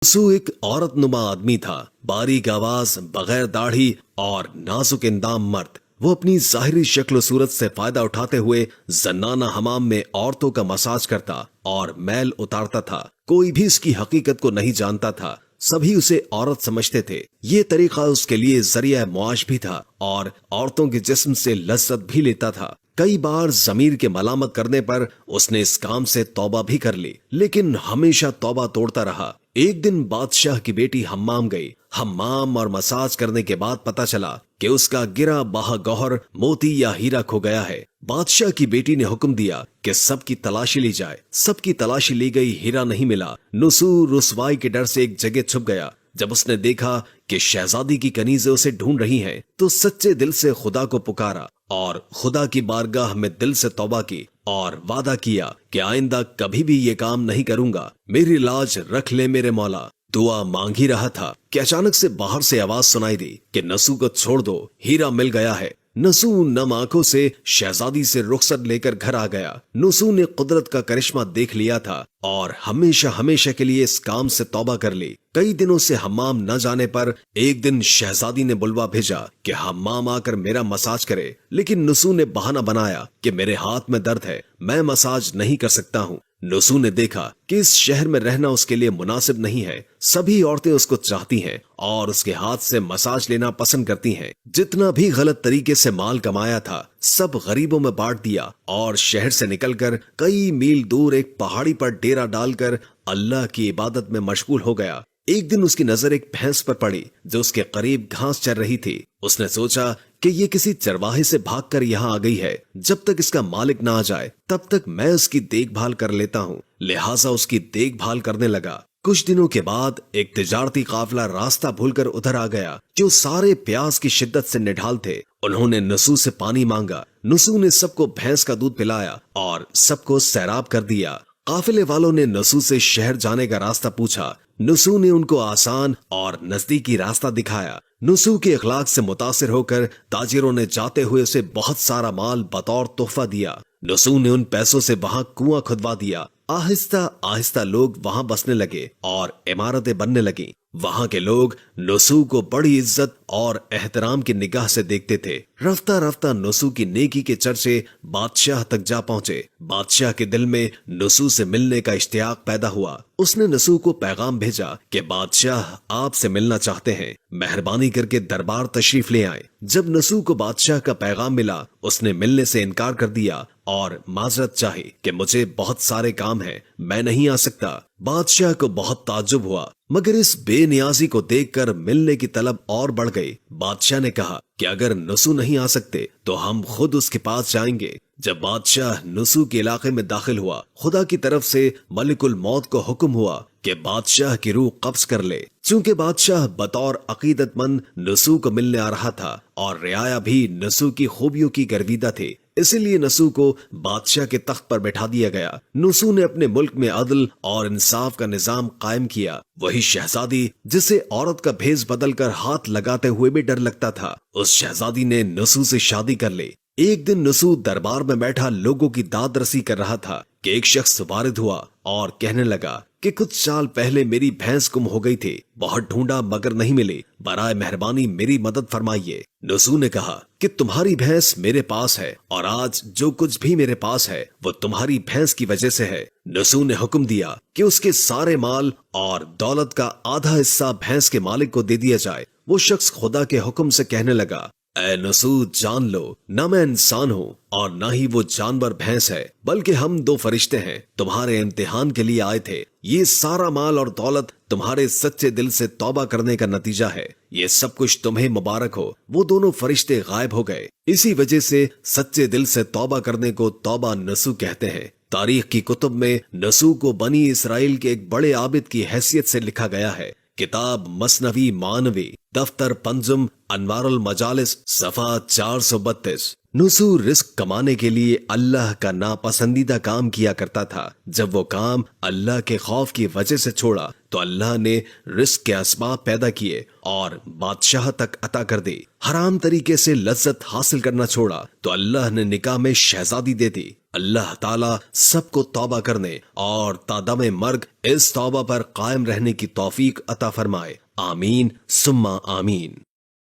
नसू एक औरत नुमा आदमी था, बारीक आवाज, बगैर दाढ़ी और नाजुक इंदाम मर्द। वो अपनी जाहिरी शक्ल सूरत से फायदा उठाते हुए जन्नाना हमाम में औरतों का मसाज करता और मैल उतारता था। कोई भी इसकी हकीकत को नहीं जानता था, सभी उसे औरत समझते थे। ये तरीका उसके लिए जरिया मुआश भी था और औरतों के जिस्म से लज्जत भी लेता था। कई बार जमीर के मलामत करने पर उसने इस काम से तौबा भी कर ली, लेकिन हमेशा तौबा तोड़ता रहा। एक दिन बादशाह की बेटी हम्माम गई। हम्माम और मसाज करने के बाद पता चला कि उसका गिरा बहा गौहर, मोती या हीरा खो गया है। बादशाह की बेटी ने हुक्म दिया कि सबकी तलाशी ली जाए। सबकी तलाशी ली गई, हीरा नहीं मिला। नसूर रुसवाई के डर से एक जगह छुप गया। जब उसने देखा कि शहजादी की कनीज़ें उसे ढूंढ रही हैं, तो सच्चे दिल से खुदा को पुकारा और खुदा की बारगाह में दिल से तौबा की और वादा किया कि आइंदा कभी भी ये काम नहीं करूंगा। मेरी लाज रख ले मेरे मौला। दुआ मांग ही रहा था कि अचानक से बाहर से आवाज सुनाई दी कि नसू को छोड़ दो, हीरा मिल गया है। नसू नम आंखों से शहजादी से रुखसत लेकर घर आ गया। नसू ने कुदरत का करिश्मा देख लिया था और हमेशा हमेशा के लिए इस काम से तौबा कर ली। कई दिनों से हम्माम न जाने पर एक दिन शहजादी ने बुलवा भेजा कि हम्माम आकर मेरा मसाज करे, लेकिन नसू ने बहाना बनाया कि मेरे हाथ में दर्द है, मैं मसाज नहीं कर सकता हूँ। नसू ने देखा कि इस शहर में रहना उसके लिए मुनासिब नहीं है। सभी औरतें उसको चाहती हैं और उसके हाथ से मसाज लेना पसंद करती हैं। जितना भी गलत तरीके से माल कमाया था सब गरीबों में बांट दिया और शहर से निकलकर कई मील दूर एक पहाड़ी पर डेरा डालकर अल्लाह की इबादत में मशगूल हो गया। एक दिन उसकी नजर एक भैंस पर पड़ी जो उसके करीब घास चर रही थी। उसने सोचा कि ये किसी चरवाहे से भागकर यहाँ आ गई है। जब तक इसका मालिक ना आ जाए तब तक मैं उसकी देखभाल कर लेता हूँ। लिहाजा उसकी देखभाल करने लगा। कुछ दिनों के बाद एक तिजारती काफिला रास्ता भूलकर उधर आ गया। जो सारे प्यास की शिद्दत से निढाल थे, उन्होंने नसू से पानी मांगा। नसू ने सबको भैंस का दूध पिलाया और सबको सैराब कर दिया। काफिले वालों ने नसू से शहर जाने का रास्ता पूछा। नसू ने उनको आसान और नजदीकी रास्ता दिखाया। नसू के अखलाक से मुतासिर होकर ताजिरों ने जाते हुए उसे बहुत सारा माल बतौर तोहफा दिया। नसू ने उन पैसों से वहां कुआं खुदवा दिया। आहिस्ता आहिस्ता लोग वहां बसने लगे और इमारतें बनने लगी। वहां के लोग नसू को बड़ी इज्जत और एहतराम की निगाह से देखते थे। रफ्ता रफ्ता नसू की नेकी के चर्चे बादशाह तक जा पहुंचे। बादशाह के दिल में नसू से मिलने का इश्तियाक पैदा हुआ। उसने नसू को पैगाम भेजा कि बादशाह आपसे मिलना चाहते हैं, मेहरबानी करके दरबार तशरीफ ले आए। जब नसू को बादशाह का पैगाम मिला, उसने मिलने से इनकार कर दिया और माजरत चाही कि मुझे बहुत सारे काम हैं, मैं नहीं आ सकता। बादशाह को बहुत ताज्जुब हुआ, मगर इस बेनियाजी को देखकर मिलने की तलब और बढ़ गई। बादशाह ने कहा कि अगर नसू नहीं आ सकते तो हम खुद उसके पास जाएंगे। जब बादशाह नसू के इलाके में दाखिल हुआ, खुदा की तरफ से मलिकुल मौत को हुक्म हुआ कि बादशाह की रूह कब्ज कर ले। चूंकि बादशाह बतौर अकीदतमंद नसू को मिलने आ रहा था और रियाया भी नसू की खूबियों की गर्विदा थे, इसीलिए नसू को बादशाह के तख्त पर बैठा दिया गया। नसू ने अपने मुल्क में अदल और इंसाफ का निजाम कायम किया। वही शहजादी जिसे औरत का भेष बदलकर हाथ लगाते हुए भी डर लगता था, उस शहजादी ने नसू से शादी कर ली। एक दिन नसू दरबार में बैठा लोगों की दाद रसी कर रहा था कि एक शख्स वारिद हुआ और कहने लगा कि कुछ साल पहले मेरी भैंस गुम हो गई थी, बहुत ढूंढा मगर नहीं मिली, बराए मेहरबानी मेरी मदद फरमाइए। नसू ने कहा कि तुम्हारी भैंस मेरे पास है और आज जो कुछ भी मेरे पास है वो तुम्हारी भैंस की वजह से है। नसू ने हुक्म दिया कि उसके सारे माल और दौलत का आधा हिस्सा भैंस के मालिक को दे दिया जाए। वो शख्स खुदा के हुक्म से कहने लगा, ऐ नसू जान लो, न मैं इंसान हूँ और न ही वो जानवर भैंस है, बल्कि हम दो फरिश्ते हैं, तुम्हारे इम्तिहान के लिए आए थे। ये सारा माल और दौलत तुम्हारे सच्चे दिल से तौबा करने का नतीजा है। ये सब कुछ तुम्हें मुबारक हो। वो दोनों फरिश्ते गायब हो गए। इसी वजह से सच्चे दिल से तौबा करने को तौबा नसू कहते हैं। तारीख की कुतुब में नसू को बनी इसराइल के एक बड़े आबिद की हैसियत से लिखा गया है। किताब मसनवी मानवी, दफ्तर पंजुम अनवारुल मजालिस, सफा 432। नसू रिस्क कमाने के लिए अल्लाह का नापसंदीदा काम किया करता था। जब वो काम अल्लाह के खौफ की वजह से छोड़ा تو اللہ نے رزق کے اسباب پیدا کیے اور بادشاہ تک عطا کر دی۔ حرام طریقے سے لذت حاصل کرنا چھوڑا تو اللہ نے نکاح میں شہزادی دے دی۔ اللہ تعالیٰ سب کو توبہ کرنے اور تا دم مرگ اس توبہ پر قائم رہنے کی توفیق عطا فرمائے۔ آمین ثم آمین۔